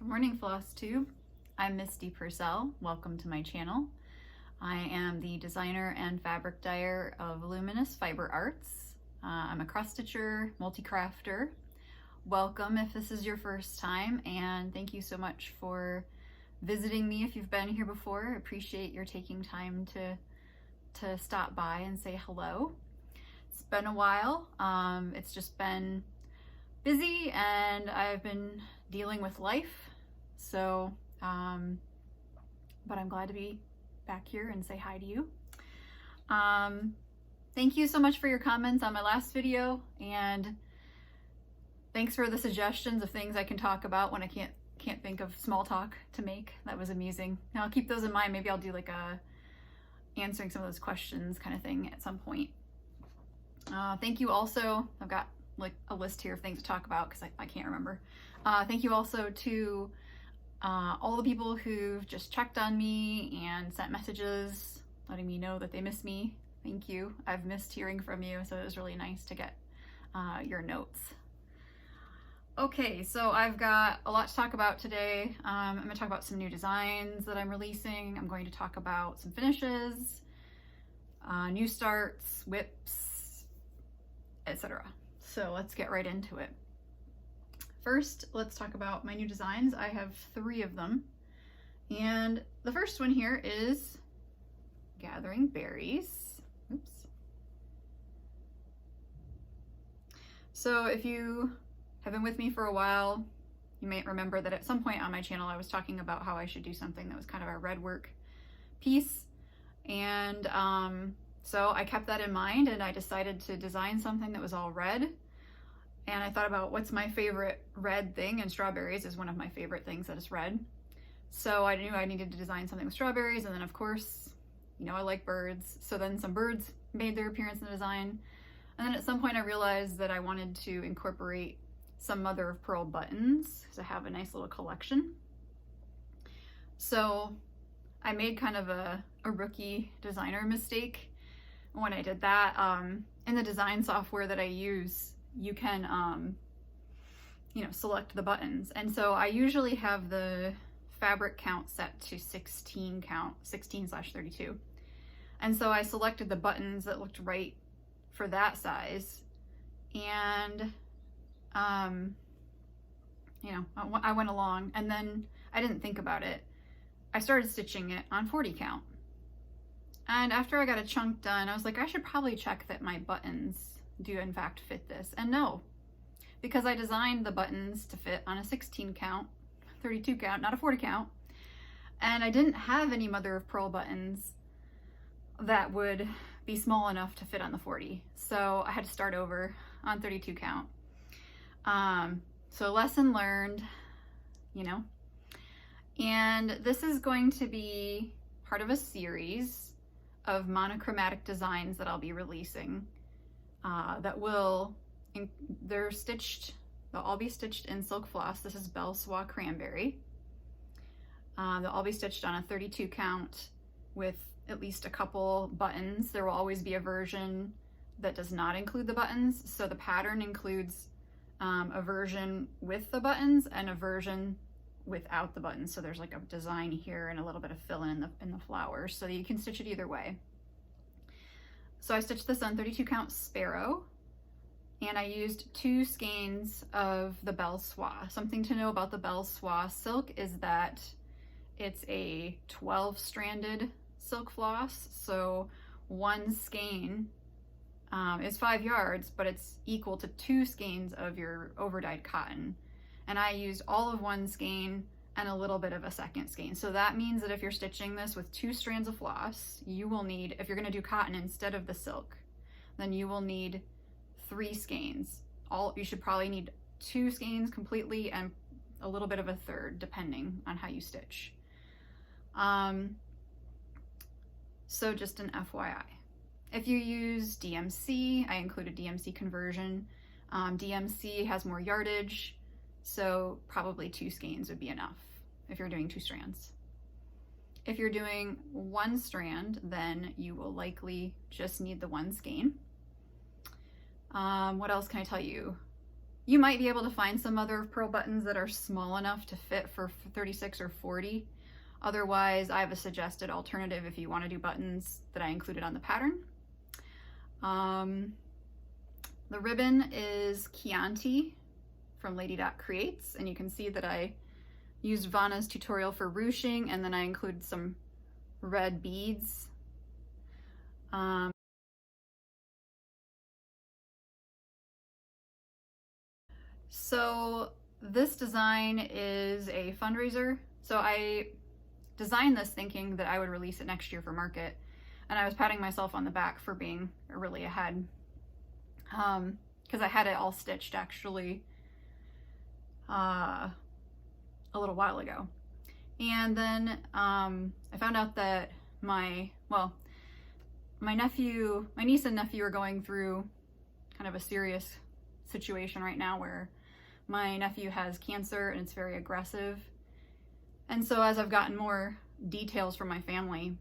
morning, Flosstube. I'm Misty Purcell. Welcome to my channel. I am the designer and fabric dyer of Luminous Fiber Arts. I'm a cross stitcher, multi-crafter. Welcome if this is your first time, and thank you so much for visiting me if you've been here before. I appreciate your taking time to stop by and say hello. It's been a while. It's just been busy and I've been dealing with life. So, but I'm glad to be back here and say hi to you. Thank you so much for your comments on my last video, and thanks for the suggestions of things I can talk about when I can't think of small talk to make. That was amusing. Now I'll keep those in mind. Maybe I'll do like a answering some of those questions kind of thing at some point. Thank you also. I've got like a list here of things to talk about because I can't remember. Thank you also to all the people who've just checked on me and sent messages letting me know that they miss me. Thank you. I've missed hearing from you, so it was really nice to get your notes. Okay, so I've got a lot to talk about today. I'm going to talk about some new designs that I'm releasing. I'm going to talk about some finishes, new starts, whips, etc. So let's get right into it. First, let's talk about my new designs. I have 3 of them. And the first one here is Gathering Berries. Oops. So if you have been with me for a while, you may remember that at some point on my channel I was talking about how I should do something that was kind of a red work piece. And so I kept that in mind and I decided to design something that was all red. And I thought about what's my favorite red thing, and strawberries is one of my favorite things that is red. So I knew I needed to design something with strawberries, and then of course, you know, I like birds. So then some birds made their appearance in the design. And then at some point I realized that I wanted to incorporate some mother of pearl buttons because I have a nice little collection. So I made kind of a rookie designer mistake when I did that. In the design software that I use, you can you know, select the buttons, and so I usually have the fabric count set to 16 count, 16/32, and so I selected the buttons that looked right for that size, and you know, I went along, and then I didn't think about it. I started stitching it on 40 count, and after I got a chunk done, I was like, I should probably check that my buttons do in fact fit this. And no, because I designed the buttons to fit on a 16 count, 32 count, not a 40 count, and I didn't have any mother of pearl buttons that would be small enough to fit on the 40, so I had to start over on 32 count. So lesson learned, you know. And this is going to be part of a series of monochromatic designs that I'll be releasing. They'll all be stitched in silk floss. This is Belle Soie Cranberry. They'll all be stitched on a 32 count with at least a couple buttons. There will always be a version that does not include the buttons. So the pattern includes a version with the buttons and a version without the buttons. So there's like a design here and a little bit of fill-in in the flowers, so you can stitch it either way. So I stitched this on 32 count Sparrow, and I used 2 skeins of the Belle Soie. Something to know about the Belle Soie silk is that it's a 12-stranded silk floss, so 1 skein is 5 yards, but it's equal to 2 skeins of your overdyed cotton. And I used all of 1 skein and a little bit of a second skein. So that means that if you're stitching this with 2 strands of floss, you will need, if you're gonna do cotton instead of the silk, then you will need 3 skeins. You should probably need 2 skeins completely and a little bit of a third, depending on how you stitch. So just an FYI. If you use DMC, I included DMC conversion. DMC has more yardage, so probably 2 skeins would be enough if you're doing 2 strands. If you're doing 1 strand, then you will likely just need the 1 skein. What else can I tell you? You might be able to find some other pearl buttons that are small enough to fit for 36 or 40. Otherwise, I have a suggested alternative if you want to do buttons that I included on the pattern. The ribbon is Chianti from Lady Creates, and you can see that I used Vanna's tutorial for ruching, and then I included some red beads. So this design is a fundraiser. So I designed this thinking that I would release it next year for market, and I was patting myself on the back for being really ahead, because I had it all stitched actually a little while ago. And then I found out that my niece and nephew are going through kind of a serious situation right now where my nephew has cancer and it's very aggressive. And so as I've gotten more details from my family,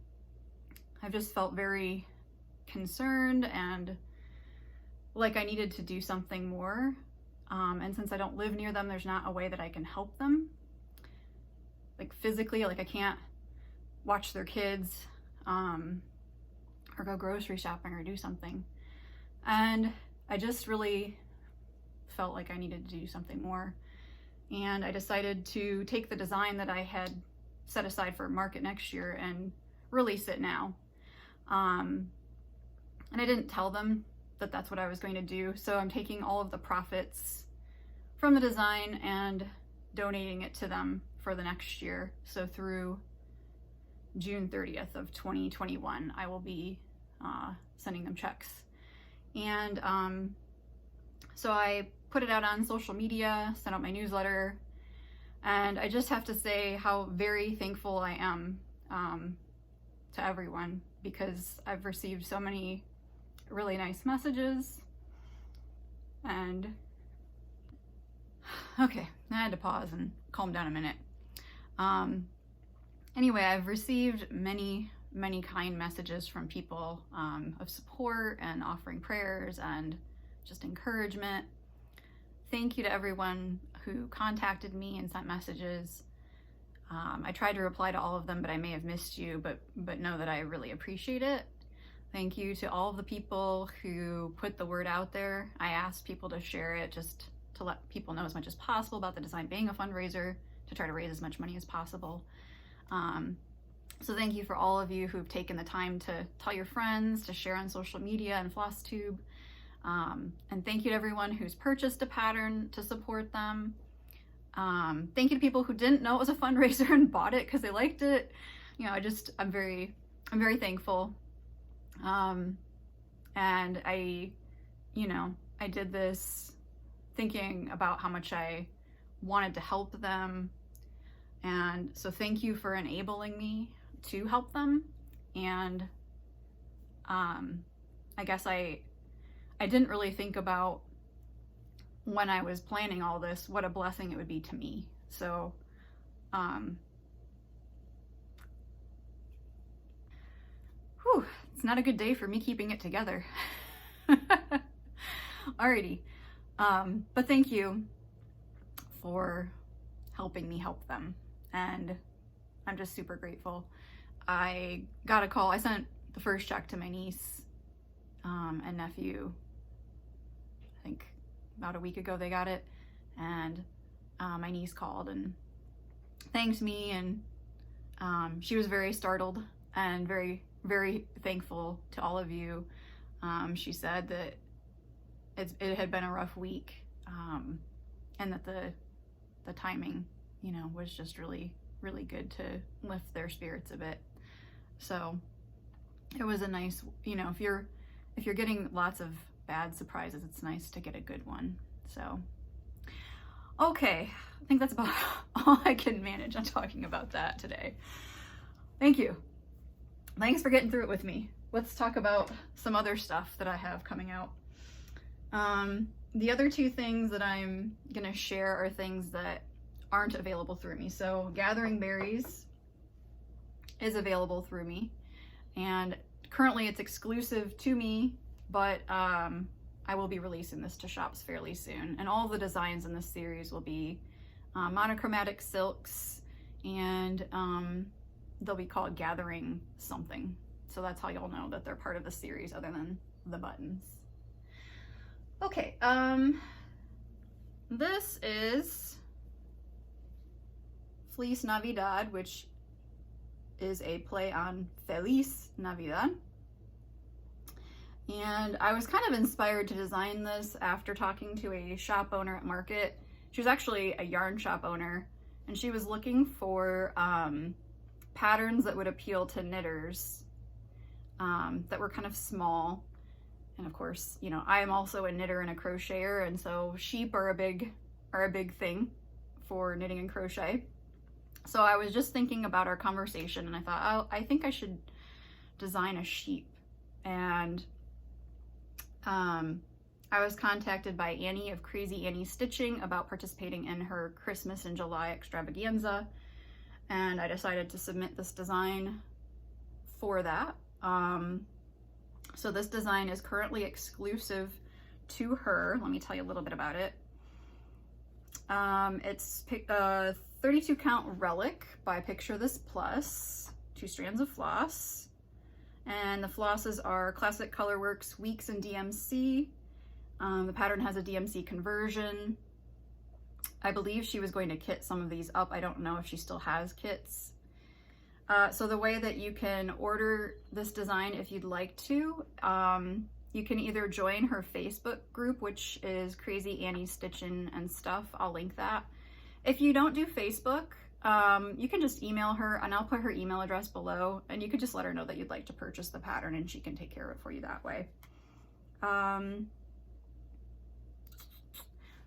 I've just felt very concerned and like I needed to do something more. And since I don't live near them, there's not a way that I can help them. Like physically, like I can't watch their kids or go grocery shopping or do something. And I just really felt like I needed to do something more. And I decided to take the design that I had set aside for market next year and release it now. And I didn't tell them that that's what I was going to do. So I'm taking all of the profits from the design and donating it to them for the next year. So through June 30th of 2021, I will be sending them checks. And so I put it out on social media, sent out my newsletter, and I just have to say how very thankful I am to everyone, because I've received so many really nice messages. And okay, I had to pause and calm down a minute. Anyway, I've received many kind messages from people of support and offering prayers and just encouragement. Thank you to everyone who contacted me and sent messages. I tried to reply to all of them, but I may have missed you, but know that I really appreciate it. Thank you to all of the people who put the word out there. I asked people to share it just to let people know as much as possible about the design being a fundraiser, to try to raise as much money as possible. So thank you for all of you who've taken the time to tell your friends, to share on social media and Flosstube. And thank you to everyone who's purchased a pattern to support them. Thank you to people who didn't know it was a fundraiser and bought it because they liked it. You know, I'm very thankful. And I did this thinking about how much I wanted to help them. And so thank you for enabling me to help them. And I guess I didn't really think about, when I was planning all this, what a blessing it would be to me. So it's not a good day for me keeping it together. Alrighty, but thank you for helping me help them, and I'm just super grateful. I got a call. I sent the first check to my niece and nephew, I think about a week ago they got it, and my niece called and thanked me, and she was very startled and very thankful to all of you. She said that it had been a rough week, and that the timing, was just really good to lift their spirits a bit. So it was a nice, if you're getting lots of bad surprises, it's nice to get a good one. So, okay, I think that's about all I can manage on talking about that today. Thank you. Thanks for getting through it with me. Let's talk about some other stuff that I have coming out. The other two things that I'm gonna share are things that aren't available through me. So Gathering Berries is available through me, and currently it's exclusive to me, but I I will be releasing this to shops fairly soon. And all the designs in this series will be monochromatic silks, and they'll be called Gathering something. So that's how you'll know that they're part of the series other than the buttons. Okay, this is Fleece Navidad, which is a play on Feliz Navidad. And I was kind of inspired to design this after talking to a shop owner at market. She was actually a yarn shop owner, and she was looking for patterns that would appeal to knitters that were kind of small. And of course, you know, I am also a knitter and a crocheter, and so sheep are a big thing for knitting and crochet. So I was just thinking about our conversation, and I thought, oh, I think I should design a sheep. And I was contacted by Annie of Crazy Annie Stitching about participating in her Christmas in July extravaganza, and I decided to submit this design for that. So this design is currently exclusive to her. Let me tell you a little bit about it. It's a 32 count relic by Picture This Plus, 2 strands of floss. And the flosses are Classic Colorworks, Weeks, and DMC. The pattern has a DMC conversion. I believe she was going to kit some of these up. I don't know if she still has kits. So the way that you can order this design, if you'd like to, you can either join her Facebook group, which is Crazy Annie Stitchin' and Stuff. I'll link that. If you don't do Facebook, you can just email her, and I'll put her email address below, and you could just let her know that you'd like to purchase the pattern, and she can take care of it for you that way.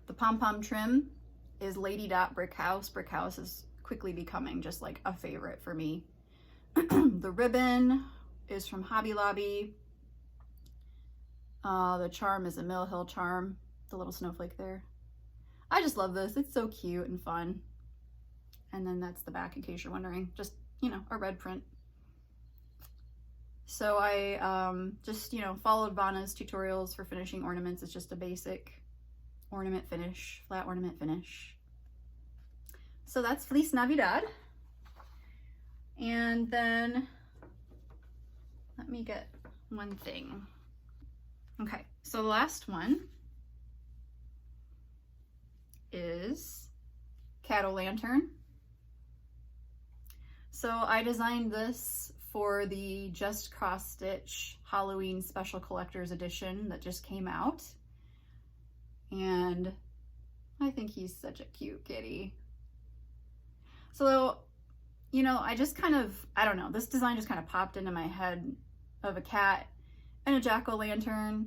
The pom-pom trim is Lady Dot Brick House. Brick House is quickly becoming just like a favorite for me. The ribbon is from Hobby Lobby. The charm is a Mill Hill charm, the little snowflake there. I just love this. It's so cute and fun. And then that's the back, in case you're wondering. Just, you know, a red print. So I just, you know, followed Vanna's tutorials for finishing ornaments. It's just a basic ornament finish, flat ornament finish. So that's Fleece Navidad. And then let me get one thing. Okay, so the last one is Cat-O-Lantern. So I designed this for the Just Cross Stitch Halloween Special Collector's Edition that just came out. And I think he's such a cute kitty. So, you know, I just kind of, I don't know, this design just kind of popped into my head of a cat and a jack-o'-lantern,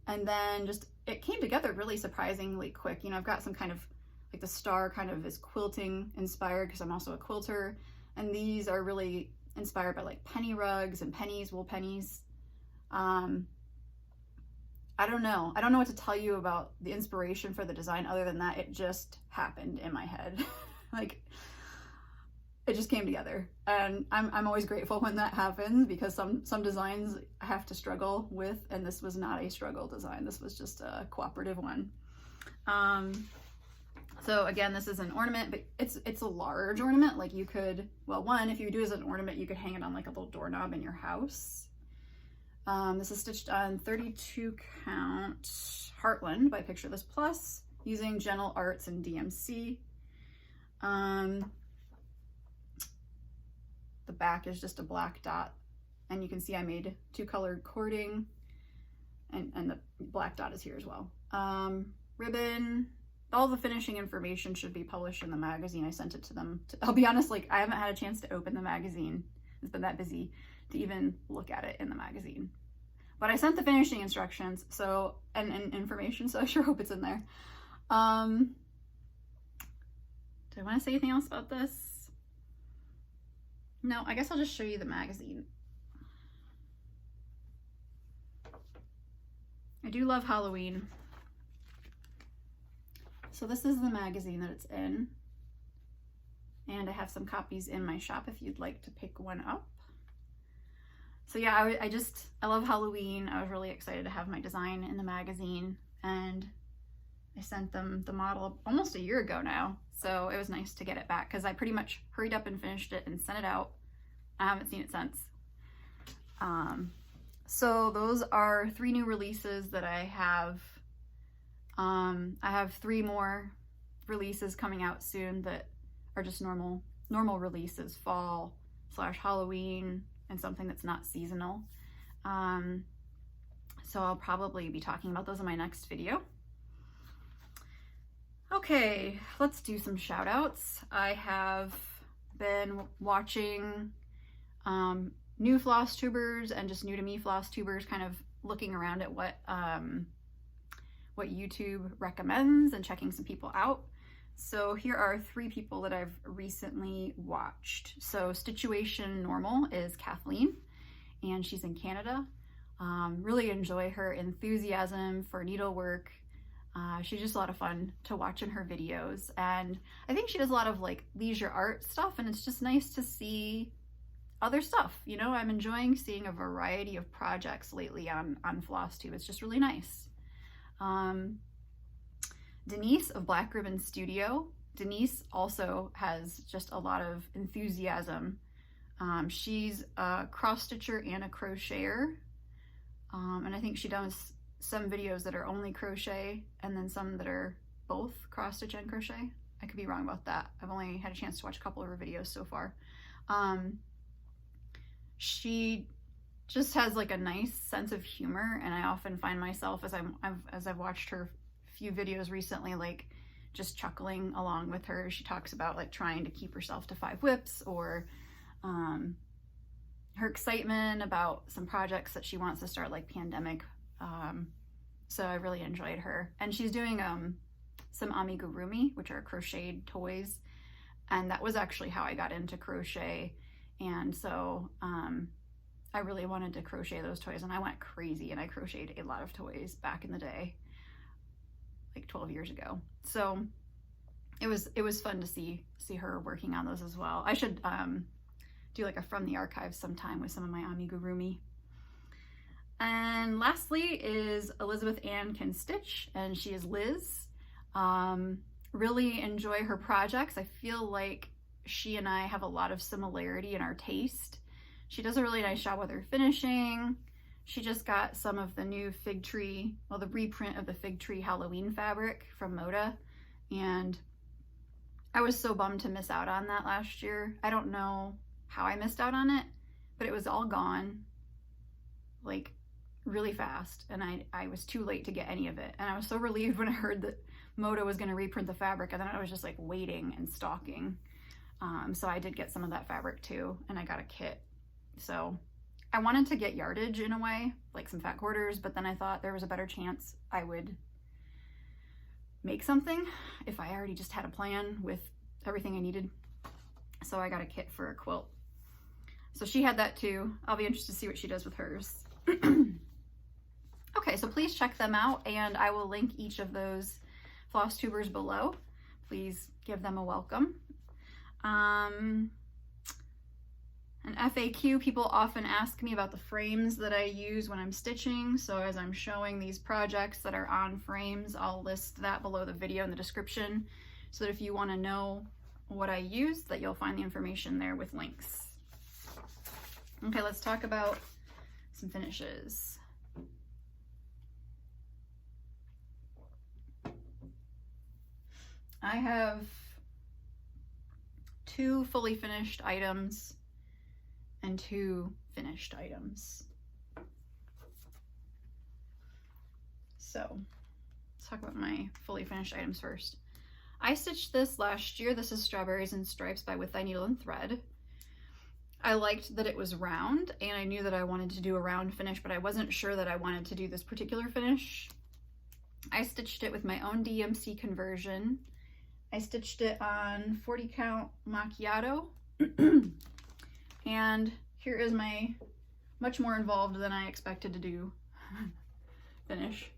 and then just, it came together really surprisingly quick. You know, I've got some kind of, like the star kind of is quilting inspired because I'm also a quilter, and these are really inspired by like penny rugs and pennies, wool pennies. I don't know what to tell you about the inspiration for the design other than that it just happened in my head. Like, it just came together, and I'm always grateful when that happens, because some designs I have to struggle with, and this was not a struggle design. This was just a cooperative one. So again, this is an ornament, but it's a large ornament. Like, you could, well, one, if you do as an ornament, you could hang it on like a little doorknob in your house. This is stitched on 32 count Heartland by Picture This Plus using Gentle Arts and DMC. The back is just a black dot, and you can see I made 2-colored cording, and the black dot is here as well. Ribbon, all the finishing information should be published in the magazine. I sent it to them. I'll be honest, like, I haven't had a chance to open the magazine. It's been that busy to even look at it in the magazine. But I sent the finishing instructions, so, and information, so I sure hope it's in there. Do I want to say anything else about this? No, I guess I'll just show you the magazine. I do love Halloween. So this is the magazine that it's in. And I have some copies in my shop if you'd like to pick one up. So yeah, I love Halloween. I was really excited to have my design in the magazine, and I sent them the model almost a year ago now. So it was nice to get it back because I pretty much hurried up and finished it and sent it out. I haven't seen it since. So those are 3 new releases that I have. I have 3 more releases coming out soon that are just normal releases, fall/Halloween, and something that's not seasonal. So I'll probably be talking about those in my next video. Okay, let's do some shout outs. I have been watching new Flosstubers and just new to me Flosstubers, kind of looking around at what YouTube recommends and checking some people out. So here are 3 people that I've recently watched. So Stitchuation Normal is Kathleen, and she's in Canada. Really enjoy her enthusiasm for needlework. She's just a lot of fun to watch in her videos, and I think she does a lot of like leisure art stuff, and it's just nice to see other stuff. You know, I'm enjoying seeing a variety of projects lately on Flosstube. It's just really nice. Denise of Black Ribbon Studio. Denise also has just a lot of enthusiasm. She's a cross stitcher and a crocheter, and I think she does some videos that are only crochet and then some that are both cross stitch and crochet. I could be wrong about that. I've only had a chance to watch a couple of her videos so far. She just has like a nice sense of humor, and I often find myself as I've watched her few videos recently, like just chuckling along with her. She talks about like trying to keep herself to 5 whips, or her excitement about some projects that she wants to start, like pandemic. So I really enjoyed her, and she's doing some amigurumi, which are crocheted toys, and that was actually how I got into crochet. And so I really wanted to crochet those toys, and I went crazy and I crocheted a lot of toys back in the day, like 12 years ago. So it was fun to see her working on those as well. I should do like a from the archives sometime with some of my amigurumi. And lastly is ElizabethAnnCanStitch, and she is Liz. Really enjoy her projects. I feel like she and I have a lot of similarity in our taste. She does a really nice job with her finishing. She just got some of the new fig tree, well, the reprint of the fig tree Halloween fabric from Moda, and I was so bummed to miss out on that last year. I don't know how I missed out on it, but it was all gone like really fast, and I was too late to get any of it. And I was so relieved when I heard that Moda was going to reprint the fabric, and then I was just like waiting and stalking. So I did get some of that fabric too, and I got a kit. So I wanted to get yardage in a way, like some fat quarters, but then I thought there was a better chance I would make something if I already just had a plan with everything I needed. So I got a kit for a quilt. So she had that too. I'll be interested to see what she does with hers. Okay, so please check them out, and I will link each of those Flosstubers below. Please give them a welcome. An FAQ, people often ask me about the frames that I use when I'm stitching. So as I'm showing these projects that are on frames, I'll list that below the video in the description, so that if you want to know what I use, that you'll find the information there with links. Okay, let's talk about some finishes. I have 2 fully finished items and 2 finished items. So let's talk about my fully finished items first. I stitched this last year. This is Strawberries and Stripes by With Thy Needle and Thread. I liked that it was round, and I knew that I wanted to do a round finish, but I wasn't sure that I wanted to do this particular finish. I stitched it with my own DMC conversion. I stitched it on 40 count macchiato. And here is my much more involved than I expected to do finish.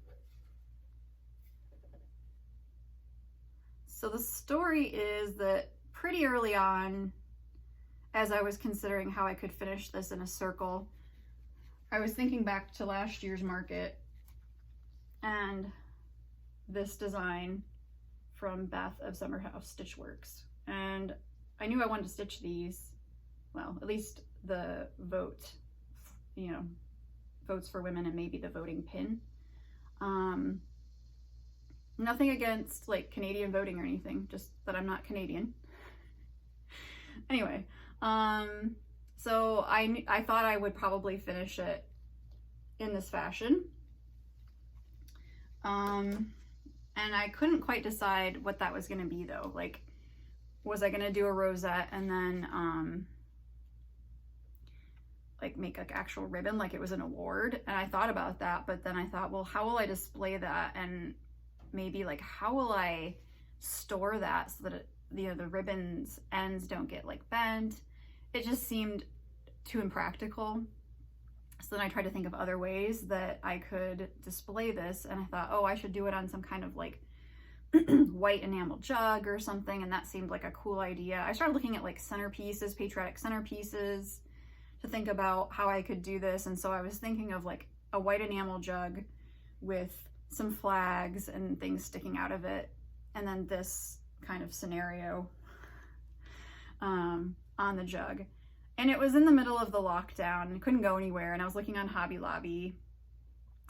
So the story is that pretty early on, as I was considering how I could finish this in a circle, I was thinking back to last year's market and this design from Beth of Summer House Stitch Works, and I knew I wanted to stitch these, well, at least the vote, you know, votes for women and maybe the voting pin. Nothing against like Canadian voting or anything, just that I'm not Canadian. Anyway, so I thought I would probably finish it in this fashion. And I couldn't quite decide what that was gonna be though. Like, was I gonna do a rosette and then like make like actual ribbon like it was an award? And I thought about that, but then I thought, well, how will I display that? And maybe like, how will I store that so that it, you know, the ribbon's ends don't get like bent? It just seemed too impractical. So then I tried to think of other ways that I could display this, and I thought, oh, I should do it on some kind of like white enamel jug or something, and that seemed like a cool idea. I started looking at like centerpieces, patriotic centerpieces, to think about how I could do this, and so I was thinking of like a white enamel jug with some flags and things sticking out of it, and then this kind of scenario on the jug. And it was in the middle of the lockdown and couldn't go anywhere, and I was looking on Hobby Lobby,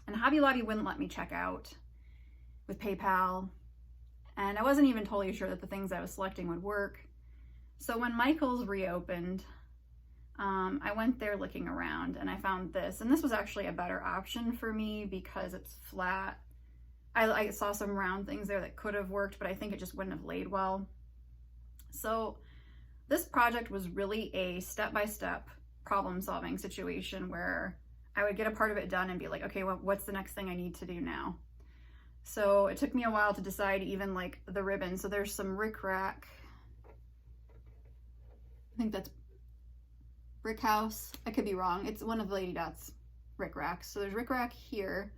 and Hobby Lobby wouldn't let me check out with PayPal, and I wasn't even totally sure that the things I was selecting would work. So when Michael's reopened, I went there looking around and I found this, and this was actually a better option for me because it's flat. I saw some round things there that could have worked, but I think it just wouldn't have laid well. So this project was really a step-by-step problem-solving situation where I would get a part of it done and be like, okay, well, what's the next thing I need to do now? So it took me a while to decide even like the ribbon. So there's some rickrack. I think that's Brick House. I could be wrong. It's one of Lady Dot's rickracks. So there's rickrack here.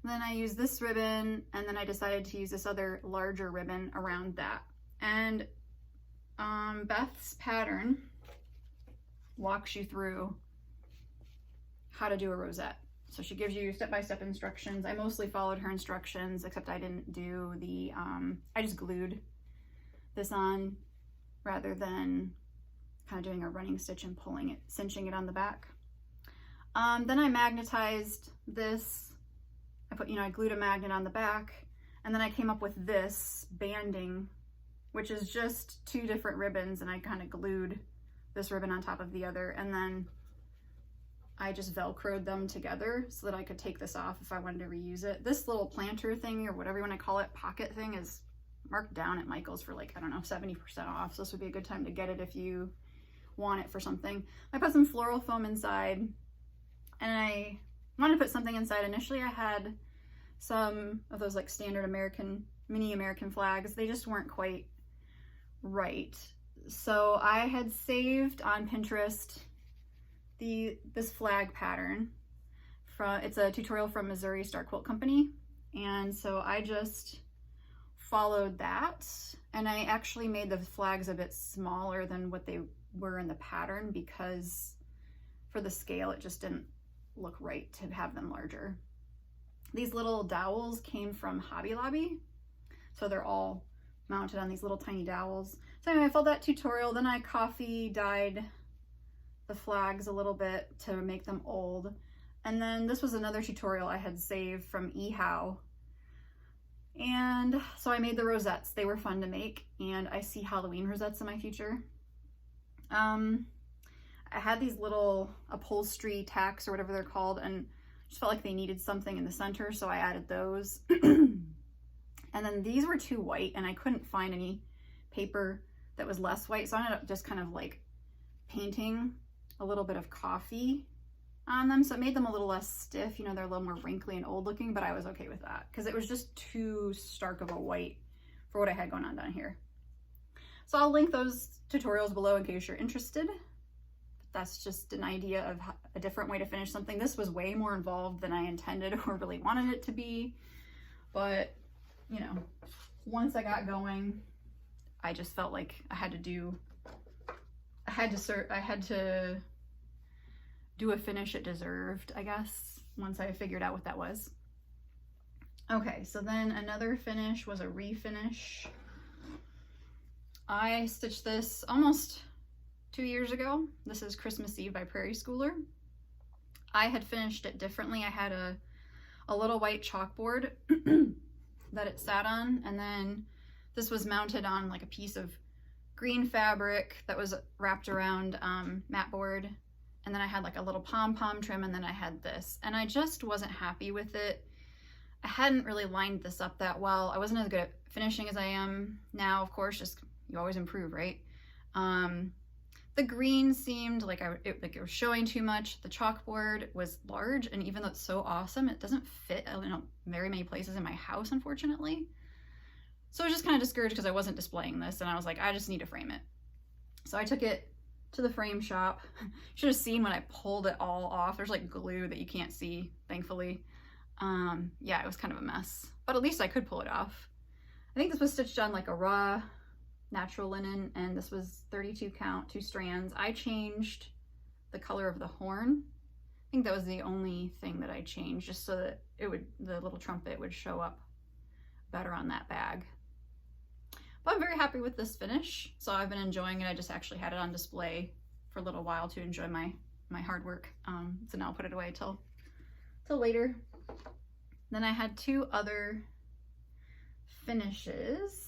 Then I used this ribbon, and then I decided to use this other larger ribbon around that. And Beth's pattern walks you through how to do a rosette. So she gives you step-by-step instructions. I mostly followed her instructions, except I didn't do the, I just glued this on rather than kind of doing a running stitch and pulling it, cinching it on the back. Then I magnetized this. I glued a magnet on the back, and then I came up with this banding, which is just two different ribbons, and I kind of glued this ribbon on top of the other, and then I just Velcroed them together so that I could take this off if I wanted to reuse it. This little planter thing, or whatever you want to call it, pocket thing, is marked down at Michael's for like, I don't know, 70% off, so this would be a good time to get it if you want it for something. I put some floral foam inside, and I wanted to put something inside. Initially I had some of those like standard mini American flags. They just weren't quite right. So I had saved on Pinterest this flag pattern. It's a tutorial from Missouri Star Quilt Company. And so I just followed that, and I actually made the flags a bit smaller than what they were in the pattern because for the scale it just didn't look right to have them larger. These little dowels came from Hobby Lobby, so they're all mounted on these little tiny dowels. So anyway, I followed that tutorial, then I coffee dyed the flags a little bit to make them old. And then this was another tutorial I had saved from eHow. And so I made the rosettes. They were fun to make, and I see Halloween rosettes in my future. I had these little upholstery tacks or whatever they're called, and just felt like they needed something in the center, so I added those. And then these were too white, and I couldn't find any paper that was less white, so I ended up just kind of like painting a little bit of coffee on them, so it made them a little less stiff. You know, they're a little more wrinkly and old looking, but I was okay with that because it was just too stark of a white for what I had going on down here. So I'll link those tutorials below in case you're interested. That's just an idea of a different way to finish something. This was way more involved than I intended or really wanted it to be, but you know, once I got going, I just felt like I had to do a finish it deserved, I guess, once I figured out what that was. Okay, so then another finish was a refinish. I stitched this almost 2 years ago. This is Christmas Eve by Prairie Schooler. I had finished it differently. I had a little white chalkboard that it sat on, and then this was mounted on like a piece of green fabric that was wrapped around mat board, and then I had like a little pom-pom trim, and then I had this, and I just wasn't happy with it. I hadn't really lined this up that well. I wasn't as good at finishing as I am now, of course, just you always improve, right? The green seemed like it was showing too much. The chalkboard was large, and even though it's so awesome, it doesn't fit very many places in my house, unfortunately. So I was just kind of discouraged because I wasn't displaying this, and I was like, I just need to frame it. So I took it to the frame shop. Should have seen when I pulled it all off. There's like glue that you can't see, thankfully. Yeah, it was kind of a mess, but at least I could pull it off. I think this was stitched on like a raw natural linen, and this was 32 count, 2 strands. I changed the color of the horn. I think that was the only thing that I changed, just so that the little trumpet would show up better on that bag. But I'm very happy with this finish, so I've been enjoying it. I just actually had it on display for a little while to enjoy my hard work. So now I'll put it away till later. Then I had 2 other finishes.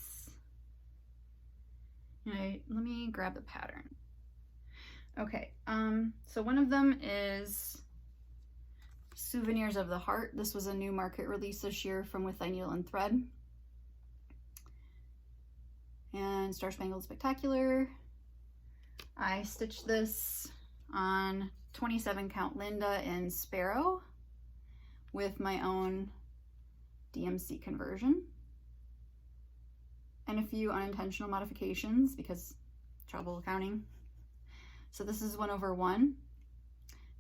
Let me grab the pattern. Okay, so one of them is Souvenirs of the Heart. This was a new market release this year from With Thy Needle and Thread. And Star Spangled Spectacular. I stitched this on 27 count Linda in Sparrow with my own DMC conversion and a few unintentional modifications because trouble counting. So this is 1/1.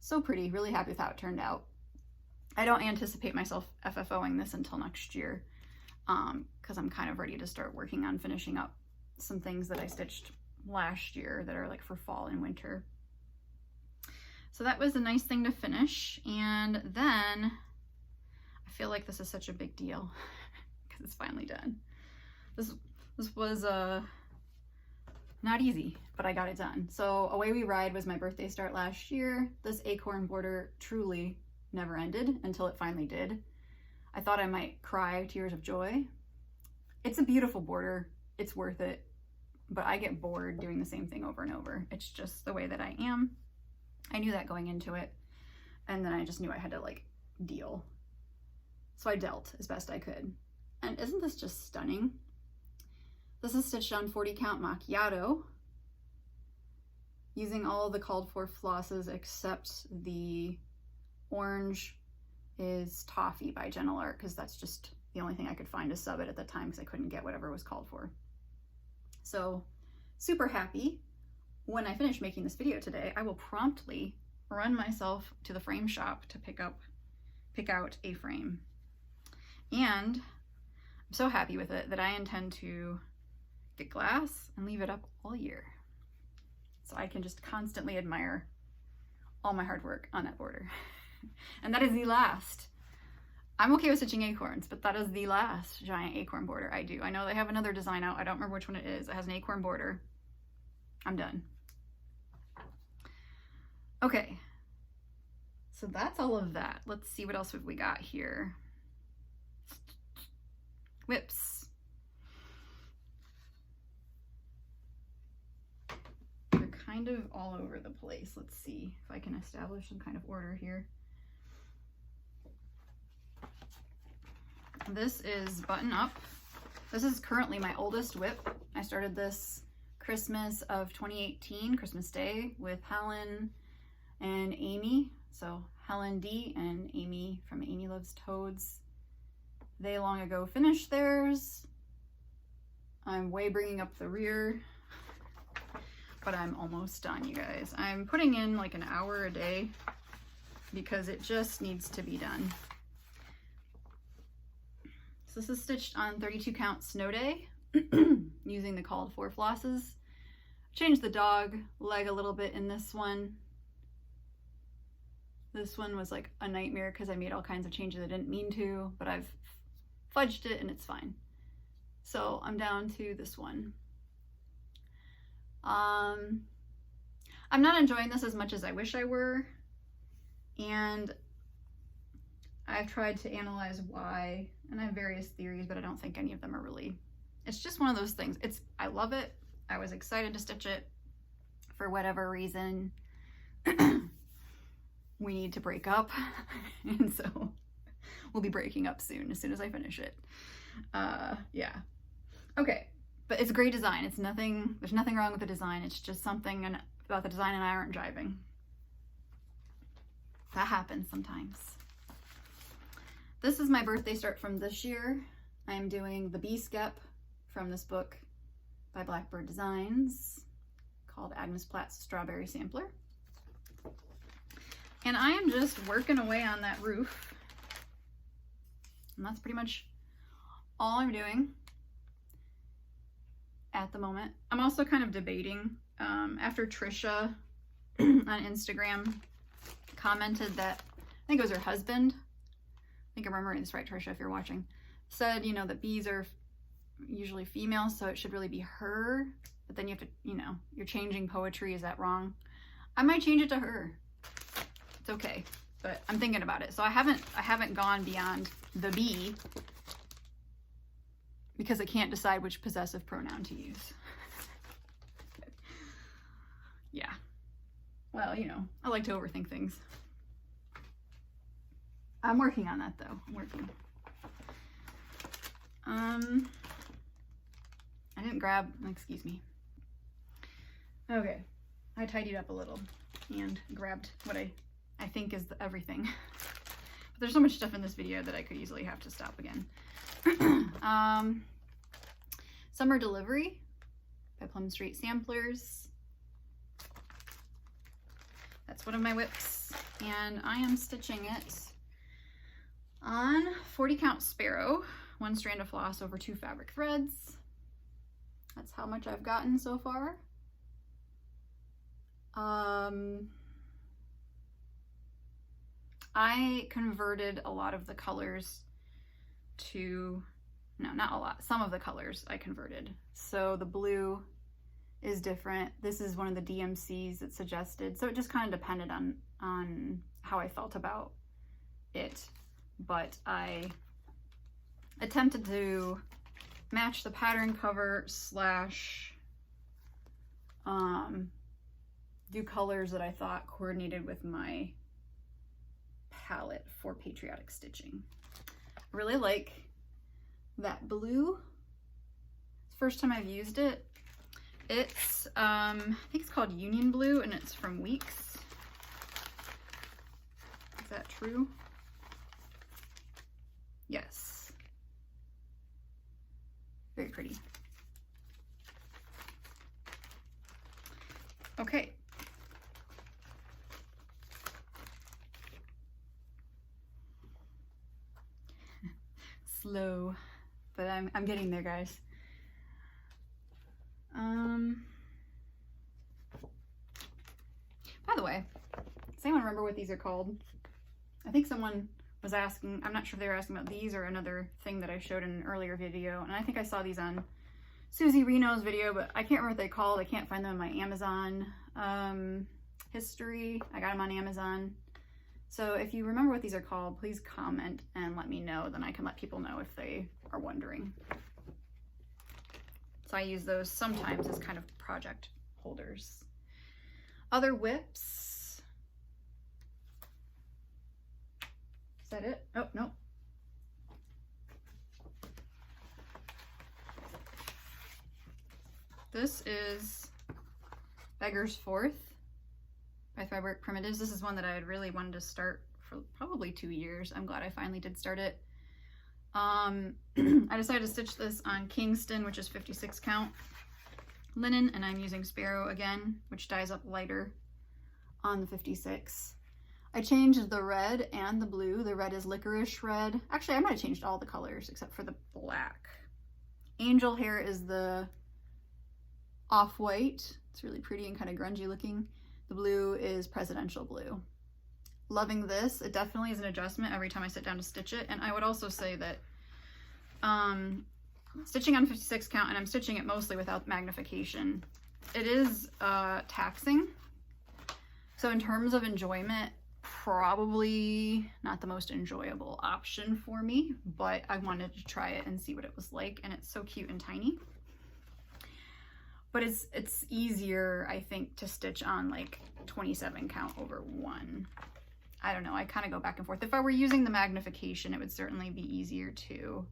So pretty, really happy with how it turned out. I don't anticipate myself FFOing this until next year because I'm kind of ready to start working on finishing up some things that I stitched last year that are like for fall and winter. So that was a nice thing to finish. And then I feel like this is such a big deal because it's finally done. This was not easy, but I got it done. So Away We Ride was my birthday start last year. This acorn border truly never ended until it finally did. I thought I might cry tears of joy. It's a beautiful border. It's worth it, but I get bored doing the same thing over and over. It's just the way that I am. I knew that going into it, and then I just knew I had to like deal. So I dealt as best I could. And isn't this just stunning? This is stitched on 40 count macchiato using all the called for flosses except the orange is Toffee by Gentle Art, because that's just the only thing I could find to sub it at the time because I couldn't get whatever was called for. So super happy. When I finish making this video today, I will promptly run myself to the frame shop to pick out a frame. And I'm so happy with it that I intend to get glass and leave it up all year, so I can just constantly admire all my hard work on that border. And that is the last. I'm okay with stitching acorns, but that is the last giant acorn border I do. I know they have another design out. I don't remember which one it is. It has an acorn border. I'm done. Okay, so that's all of that. Let's see what else have we got here. Whips. They're kind of all over the place. Let's see if I can establish some kind of order here. This is Button Up. This is currently my oldest whip. I started this Christmas of 2018, Christmas Day, with Helen and Amy. So Helen D and Amy from Amy Loves Toads. They long ago finished theirs. I'm way bringing up the rear, but I'm almost done, you guys. I'm putting in like an hour a day because it just needs to be done. So this is stitched on 32 count Snow Day using the called for flosses. Changed the dog leg a little bit in this one. This one was like a nightmare because I made all kinds of changes I didn't mean to, but I've fudged it and it's fine. So I'm down to this one. I'm not enjoying this as much as I wish I were, and I've tried to analyze why, and I have various theories, but I don't think any of them are really, it's just one of those things. I love it. I was excited to stitch it. For whatever reason, we need to break up, and so we'll be breaking up soon as I finish it. Yeah. Okay, but it's a great design. There's nothing wrong with the design. It's just something about the design and I aren't jiving. That happens sometimes. This is my birthday start from this year. I'm doing the bee skep from this book by Blackbird Designs called Agnes Platt's Strawberry Sampler. And I am just working away on that roof. And that's pretty much all I'm doing at the moment. I'm also kind of debating, after Trisha on Instagram commented that, I think it was her husband, I think I'm remembering this right, Trisha, if you're watching, said, you know, that bees are usually female, so it should really be her, but then you have to, you know, you're changing poetry, is that wrong? I might change it to her. It's okay, but I'm thinking about it. So I haven't gone beyond the bee because I can't decide which possessive pronoun to use. Yeah. Well, you know, I like to overthink things. I'm working on that though. I'm working. I didn't grab, excuse me. Okay, I tidied up a little and grabbed what I think is everything. But there's so much stuff in this video that I could easily have to stop again. Summer Delivery by Plum Street Samplers. That's one of my whips, and I am stitching it on 40 count Sparrow, 1 strand of floss over 2 fabric threads. That's how much I've gotten so far. I converted a lot of the colors to, no, not a lot, some of the colors I converted. So the blue is different. This is one of the DMCs that suggested. So it just kind of depended on how I felt about it. But I attempted to match the pattern cover slash do colors that I thought coordinated with my palette for patriotic stitching. I really like that blue. It's the first time I've used it. It's I think it's called Union Blue, and it's from Weeks. Is that true? Yes. Very pretty. Okay. Slow, but I'm getting there, guys. By the way, does anyone remember what these are called? I think someone was asking, I'm not sure if they were asking about these or another thing that I showed in an earlier video, and I think I saw these on Susie Reno's video, but I can't remember what they called. I can't find them in my Amazon history. I got them on Amazon. So if you remember what these are called, please comment and let me know, then I can let people know if they are wondering. So I use those sometimes as kind of project holders. Other whips. Is that it? Oh, no. This is Beggar's Fourth by Threadwork Primitives. This is one that I had really wanted to start for probably 2 years. I'm glad I finally did start it. I decided to stitch this on Kingston, which is 56 count linen, and I'm using Sparrow again, which dyes up lighter on the 56. I changed the red and the blue. The red is Licorice Red. Actually, I might have changed all the colors except for the black. Angel Hair is the off-white. It's really pretty and kind of grungy looking. The blue is Presidential Blue. loving this. It definitely is an adjustment every time I sit down to stitch it. And I would also say that stitching on 56 count, and I'm stitching it mostly without magnification, it is taxing. So in terms of enjoyment, probably not the most enjoyable option for me, but I wanted to try it and see what it was like, and it's so cute and tiny. But it's easier, I think, to stitch on like 27 count over 1. I don't know, I kind of go back and forth. If I were using the magnification, it would certainly be easier too.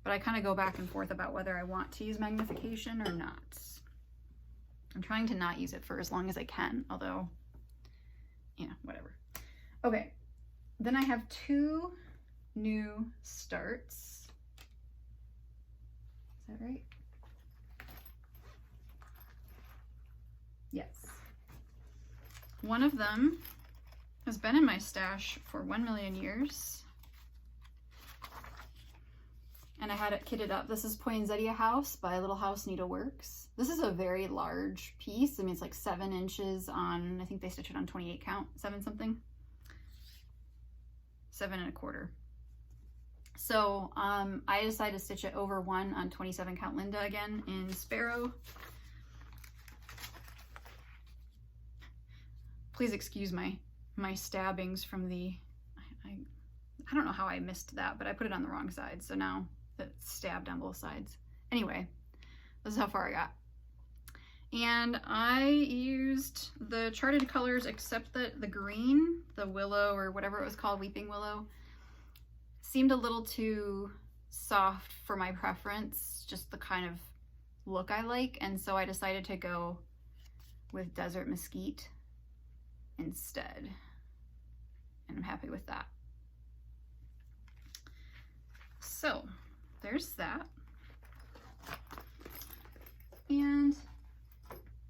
But I kind of go back and forth about whether I want to use magnification or not. I'm trying to not use it for as long as I can, although, yeah, whatever. Okay, then I have 2 new starts. Is that right? Yes. One of them has been in my stash for 1,000,000 years. And I had it kitted up. This is Poinsettia House by Little House Needleworks. This is a very large piece. I mean, it's like 7 inches on, I think they stitch it on 28 count, 7 something. 7 1/4. So I decided to stitch it over 1 on 27 count Linda again in Sparrow. Please excuse my stabbings from the, I don't know how I missed that, but I put it on the wrong side, so now it's stabbed on both sides. Anyway, this is how far I got. And I used the charted colors, except that the green, the willow or whatever it was called, Weeping Willow, seemed a little too soft for my preference, just the kind of look I like, and so I decided to go with Desert Mesquite instead, and I'm happy with that. So there's that, and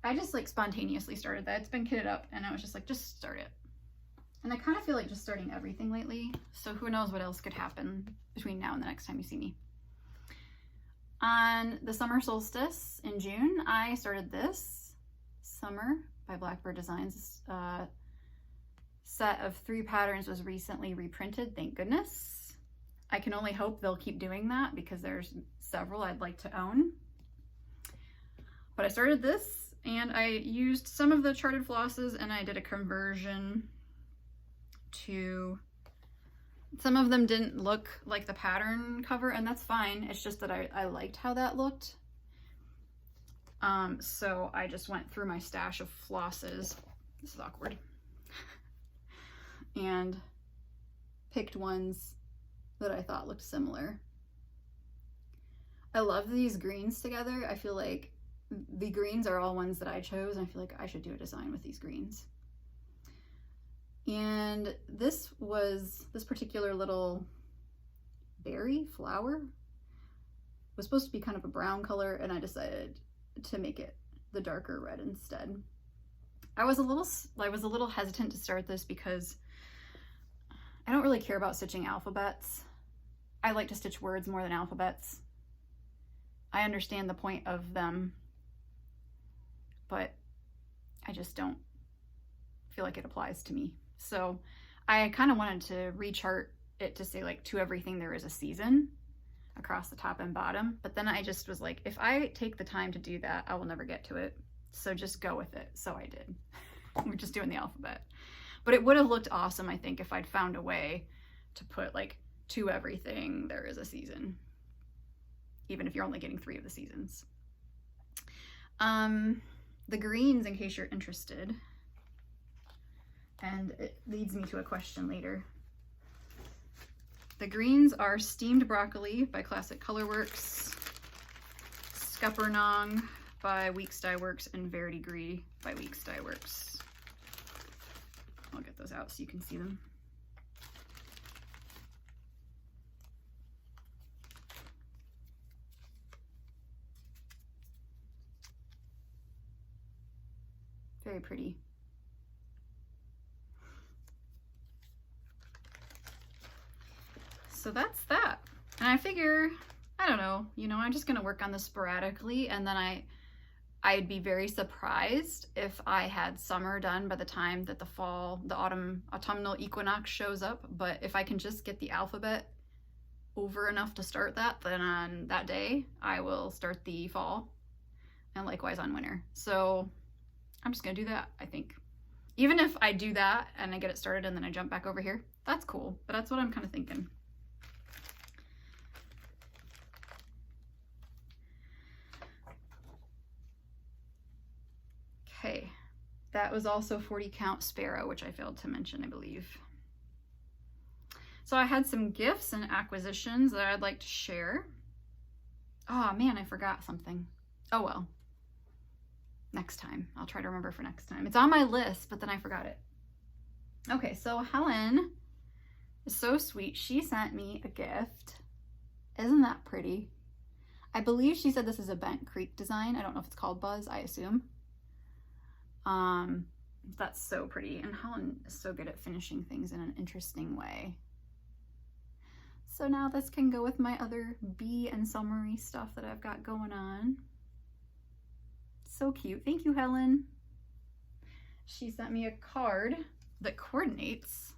I just like spontaneously started that. It's been kitted up and I was just like, just start it. And I kind of feel like just starting everything lately, so who knows what else could happen between now and the next time you see me. On the summer solstice in June, I started this Summer by Blackbird Designs. Set of 3 patterns was recently reprinted, thank goodness. I can only hope they'll keep doing that because there's several I'd like to own. But I started this and I used some of the charted flosses and I did a conversion to, some of them didn't look like the pattern cover, and that's fine. It's just that I liked how that looked. So I just went through my stash of flosses. This is awkward. And picked ones that I thought looked similar. I love these greens together. I feel like the greens are all ones that I chose, and I feel like I should do a design with these greens. And this particular little berry flower was supposed to be kind of a brown color, and I decided to make it the darker red instead. I was a little hesitant to start this because I don't really care about stitching alphabets. I like to stitch words more than alphabets. I understand the point of them, but I just don't feel like it applies to me. So I kind of wanted to rechart it to say like, to everything there is a season across the top and bottom. But then I just was like, if I take the time to do that, I will never get to it. So just go with it. So I did. We're just doing the alphabet. But it would have looked awesome, I think, if I'd found a way to put like, to everything there is a season, even if you're only getting 3 of the seasons. The greens, in case you're interested, and it leads me to a question later. The greens are Steamed Broccoli by Classic Colorworks, Scuppernong by Weeks Dye Works, and Verity Gree by Weeks Dye Works. I'll get those out so you can see them. Very pretty. So that's that. And I figure, I don't know, I'm just gonna work on this sporadically, and then I'd be very surprised if I had summer done by the time that the autumnal equinox shows up. But if I can just get the alphabet over enough to start that, then on that day, I will start the fall, and likewise on winter. So I'm just gonna do that, I think. Even if I do that and I get it started and then I jump back over here, that's cool. But that's what I'm kind of thinking. Okay, that was also 40 count sparrow, which I failed to mention, I believe. So I had some gifts and acquisitions that I'd like to share. Oh man, I forgot something. Oh well. Next time. I'll try to remember for next time. It's on my list, but then I forgot it. Okay, so Helen is so sweet. She sent me a gift. Isn't that pretty? I believe she said this is a Bent Creek design. I don't know if it's called Buzz, I assume. That's so pretty. And Helen is so good at finishing things in an interesting way. So now this can go with my other bee and summery stuff that I've got going on. So cute. Thank you, Helen. She sent me a card that coordinates.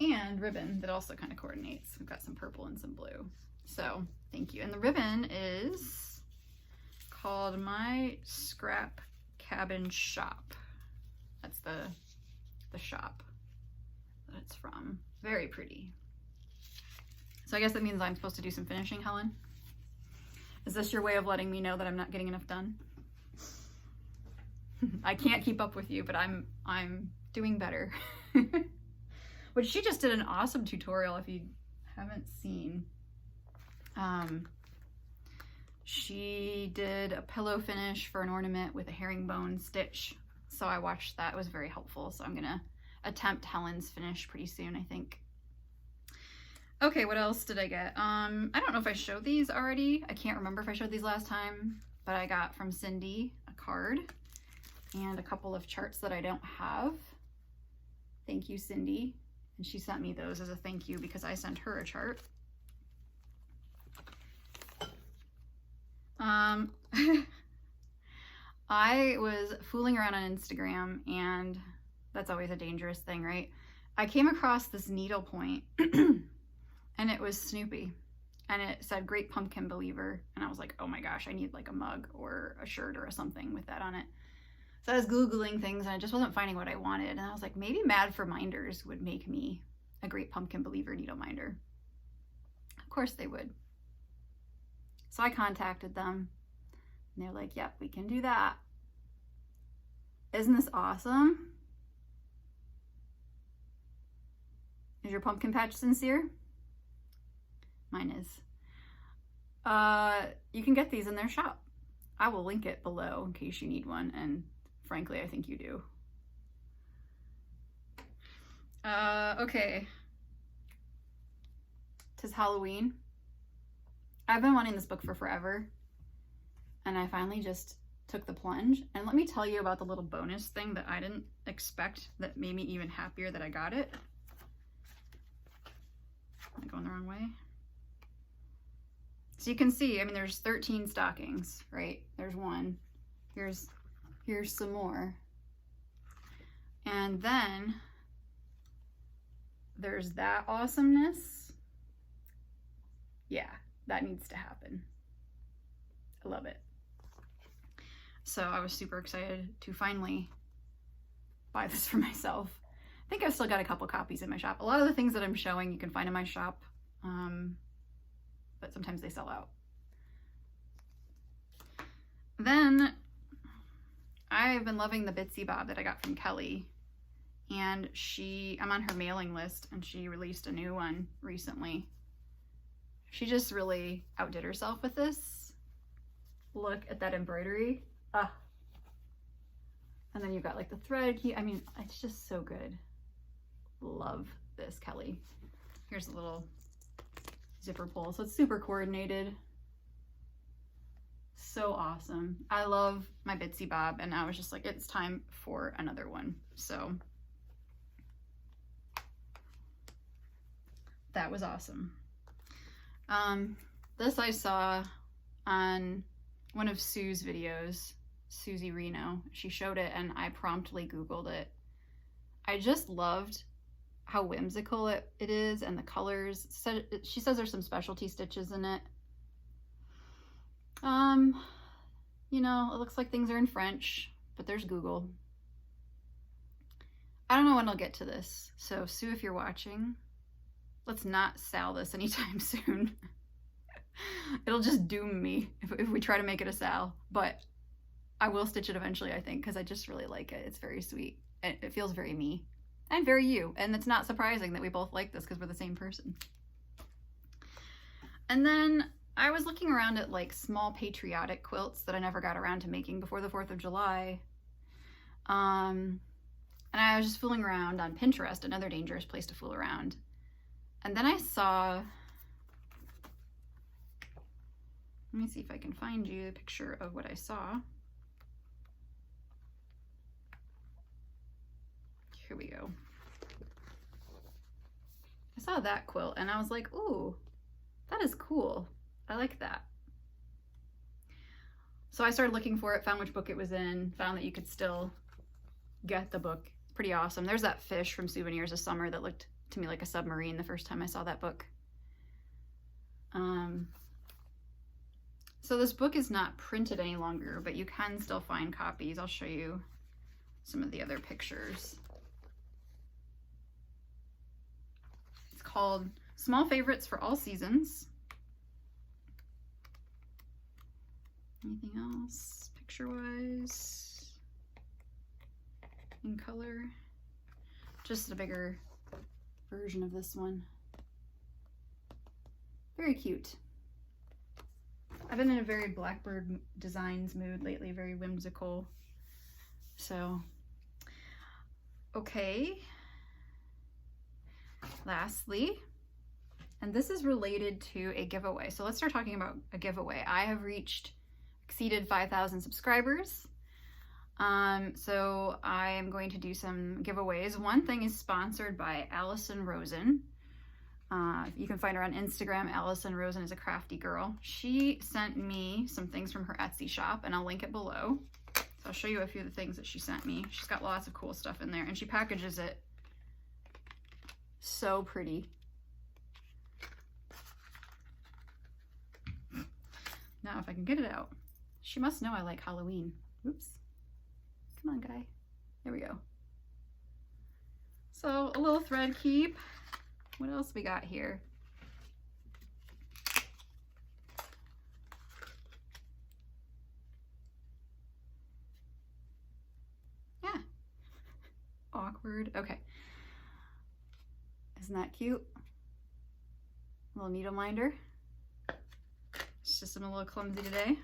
And ribbon that also kind of coordinates. We've got some purple and some blue. So thank you. And the ribbon is called My Scrap Cabin Shop. That's the shop that it's from. Very pretty. So I guess that means I'm supposed to do some finishing, Helen? Is this your way of letting me know that I'm not getting enough done? I can't keep up with you, but I'm doing better. Which she just did an awesome tutorial if you haven't seen. She did a pillow finish for an ornament with a herringbone stitch. So I watched that. It was very helpful. So I'm gonna attempt Helen's finish pretty soon, I think. Okay, what else did I get? I don't know if I showed these already. I can't remember if I showed these last time, but I got from Cindy a card and a couple of charts that I don't have. Thank you, Cindy. And she sent me those as a thank you because I sent her a chart. I was fooling around on Instagram, and that's always a dangerous thing, right? I came across this needlepoint and it was Snoopy, and it said Great Pumpkin Believer, and I was like, oh my gosh, I need like a mug or a shirt or something with that on it. So I was Googling things and I just wasn't finding what I wanted, and I was like, maybe Mad for Minders would make me a Great Pumpkin Believer needle minder. Of course they would. So I contacted them and they're like, yep, we can do that. Isn't this awesome? Is your pumpkin patch sincere? Mine is. You can get these in their shop. I will link it below in case you need one, and frankly, I think you do. Okay. 'Tis Halloween. I've been wanting this book for forever, and I finally just took the plunge. And let me tell you about the little bonus thing that I didn't expect that made me even happier that I got it. Am I going the wrong way? So you can see, I mean, there's 13 stockings, right? There's one. Here's some more. And then there's that awesomeness. Yeah, that needs to happen. I love it. So I was super excited to finally buy this for myself. I think I've still got a couple copies in my shop. A lot of the things that I'm showing you can find in my shop, but sometimes they sell out. Then I've been loving the Bitsy Bob that I got from Kelly, and I'm on her mailing list, and she released a new one recently. She just really outdid herself with this. Look at that embroidery. Ah. And then you've got like the thread. I mean, it's just so good. Love this, Kelly. Here's a little zipper pull. So it's super coordinated. So awesome. I love my Bitsy Bob, and I was just like, it's time for another one. So that was awesome. This I saw on one of Sue's videos, Susie Reno. She showed it and I promptly Googled it. I just loved how whimsical it is and the colors. She says there's some specialty stitches in it. You know, it looks like things are in French, but there's Google. I don't know when I'll get to this. So Sue, if you're watching, let's not sell this anytime soon. It'll just doom me if we try to make it a sal, but I will stitch it eventually, I think, because I just really like it. It's very sweet. It feels very me and very you. And it's not surprising that we both like this because we're the same person. And then I was looking around at like small patriotic quilts that I never got around to making before the 4th of July. And I was just fooling around on Pinterest, another dangerous place to fool around. And then I saw, let me see if I can find you a picture of what I saw. Here we go. I saw that quilt and I was like, ooh, that is cool. I like that. So I started looking for it, found which book it was in, found that you could still get the book. It's pretty awesome. There's that fish from Souvenirs of Summer that looked to me like a submarine the first time I saw that book. So this book is not printed any longer, but you can still find copies. I'll show you some of the other pictures. It's called Small Favorites for All Seasons. Anything else picture-wise? In color? Just a bigger version of this one. Very cute. I've been in a very Blackbird Designs mood lately, very whimsical. So, okay. Lastly, and this is related to a giveaway. So let's start talking about a giveaway. I have exceeded 5,000 subscribers. So I am going to do some giveaways. One thing is sponsored by Allison Rosen. You can find her on Instagram. Allison Rosen is a crafty girl. She sent me some things from her Etsy shop and I'll link it below. So I'll show you a few of the things that she sent me. She's got lots of cool stuff in there and she packages it so pretty. Now if I can get it out. She must know I like Halloween. Oops. Come on, guy. There we go. So a little thread keep. What else we got here? Yeah. Awkward. Okay. Isn't that cute? A little needle minder. It's just I'm a little clumsy today.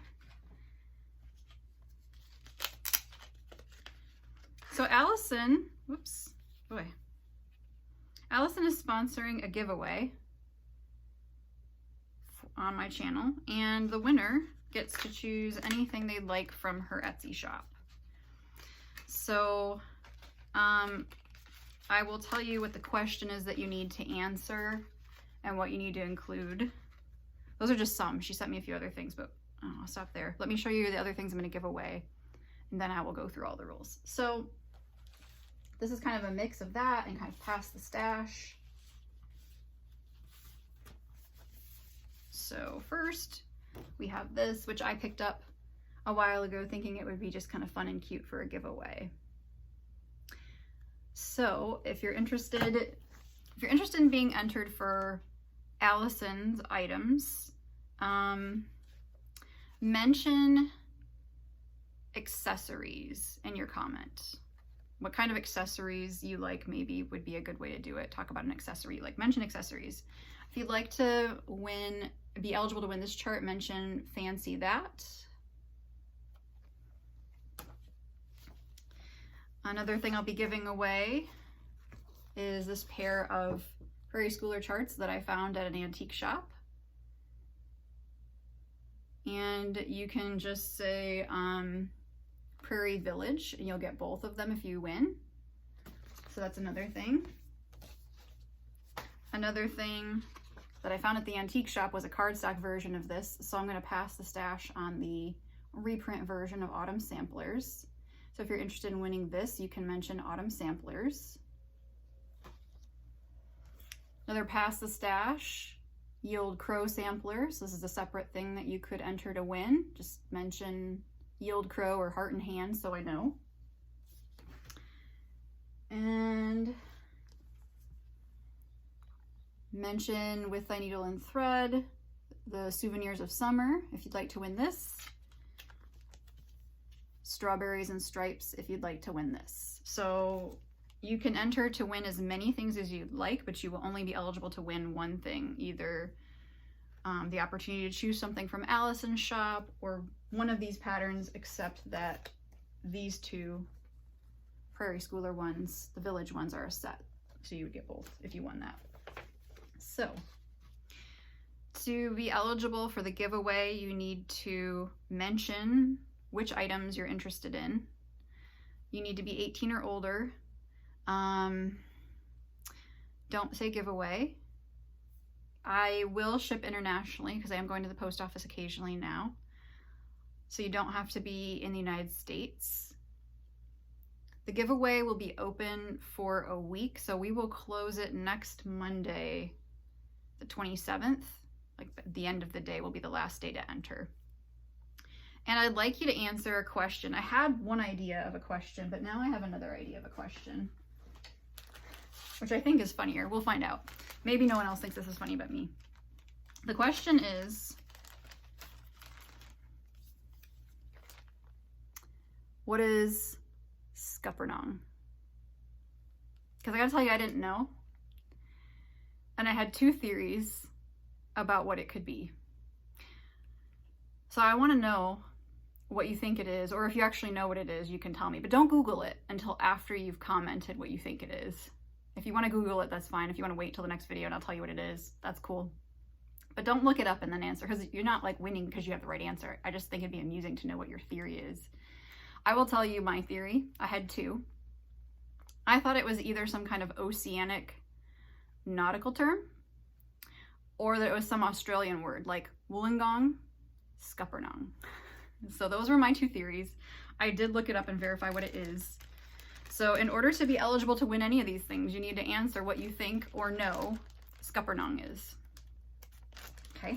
So Allison, whoops, boy. Allison is sponsoring a giveaway on my channel, and the winner gets to choose anything they'd like from her Etsy shop. So I will tell you what the question is that you need to answer and what you need to include. Those are just some. She sent me a few other things, but I'll stop there. Let me show you the other things I'm going to give away, and then I will go through all the rules. So this is kind of a mix of that and kind of past the stash. So first we have this, which I picked up a while ago thinking it would be just kind of fun and cute for a giveaway. So if you're interested in being entered for Allison's items, mention accessories in your comment. What kind of accessories you like maybe would be a good way to do it. Talk about an accessory you like. Mention accessories. If you'd like to be eligible to win this chart, mention fancy that. Another thing I'll be giving away is this pair of Prairie Schooler charts that I found at an antique shop. And you can just say Prairie Village and you'll get both of them if you win. So that's another thing. Another thing that I found at the antique shop was a cardstock version of this, so I'm going to pass the stash on the reprint version of Autumn Samplers. So if you're interested in winning this, you can mention Autumn Samplers. Another Pass the Stash, Ye Olde Crow Samplers. This is a separate thing that you could enter to win. Just mention Ye Olde Crow or Heart in Hand so I know. And mention With Thy Needle and Thread, the Souvenirs of Summer, if you'd like to win this. Strawberries and Stripes, if you'd like to win this. So you can enter to win as many things as you'd like, but you will only be eligible to win one thing, either the opportunity to choose something from Allison's shop or one of these patterns, except that these two Prairie Schooler ones, the Village ones, are a set. So you would get both if you won that. So to be eligible for the giveaway, you need to mention which items you're interested in. You need to be 18 or older. Don't say giveaway. I will ship internationally because I am going to the post office occasionally now. So you don't have to be in the United States. The giveaway will be open for a week, so we will close it next Monday, the 27th. Like the end of the day will be the last day to enter. And I'd like you to answer a question. I had one idea of a question, but now I have another idea of a question, which I think is funnier. We'll find out. Maybe no one else thinks this is funny but me. The question is, what is scuppernong? Because I gotta tell you, I didn't know. And I had two theories about what it could be. So I want to know what you think it is, or if you actually know what it is, you can tell me. But don't Google it until after you've commented what you think it is. If you want to Google it, that's fine. If you want to wait till the next video and I'll tell you what it is, that's cool. But don't look it up and then answer, because you're not like winning because you have the right answer. I just think it'd be amusing to know what your theory is. I will tell you my theory. I had two. I thought it was either some kind of oceanic nautical term, or that it was some Australian word like wollongong, scuppernong. So those were my two theories. I did look it up and verify what it is. So in order to be eligible to win any of these things, you need to answer what you think or know scuppernong is. Okay.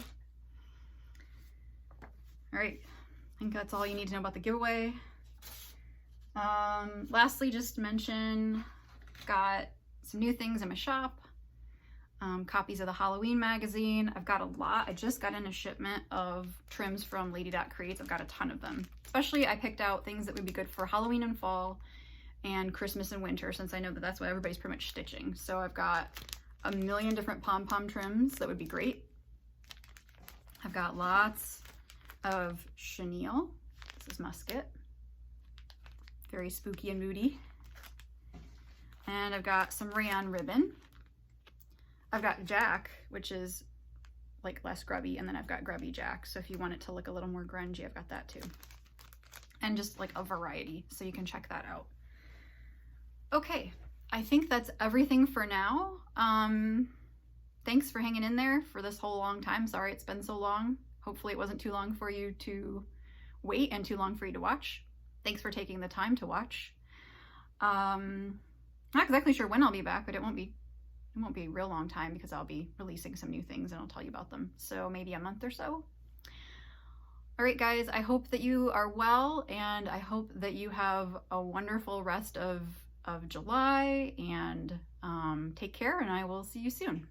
All right. I think that's all you need to know about the giveaway. Lastly, just mention, got some new things in my shop. Copies of the Halloween magazine. I've got a lot. I just got in a shipment of trims from Lady.Creates. I've got a ton of them. Especially I picked out things that would be good for Halloween and fall and Christmas and winter, since I know that that's what everybody's pretty much stitching. So I've got a million different pom-pom trims that would be great. I've got lots of chenille. This is musket. Very spooky and moody. And I've got some rayon ribbon. I've got Jack, which is like less grubby, and then I've got grubby Jack. So if you want it to look a little more grungy, I've got that too. And just like a variety, so you can check that out. Okay, I think that's everything for now. Thanks for hanging in there for this whole long time. Sorry it's been so long. Hopefully it wasn't too long for you to wait and too long for you to watch. Thanks for taking the time to watch. Not exactly sure when I'll be back, but it won't be a real long time because I'll be releasing some new things and I'll tell you about them. So maybe a month or so. All right, guys, I hope that you are well, and I hope that you have a wonderful rest of July, and take care, and I will see you soon.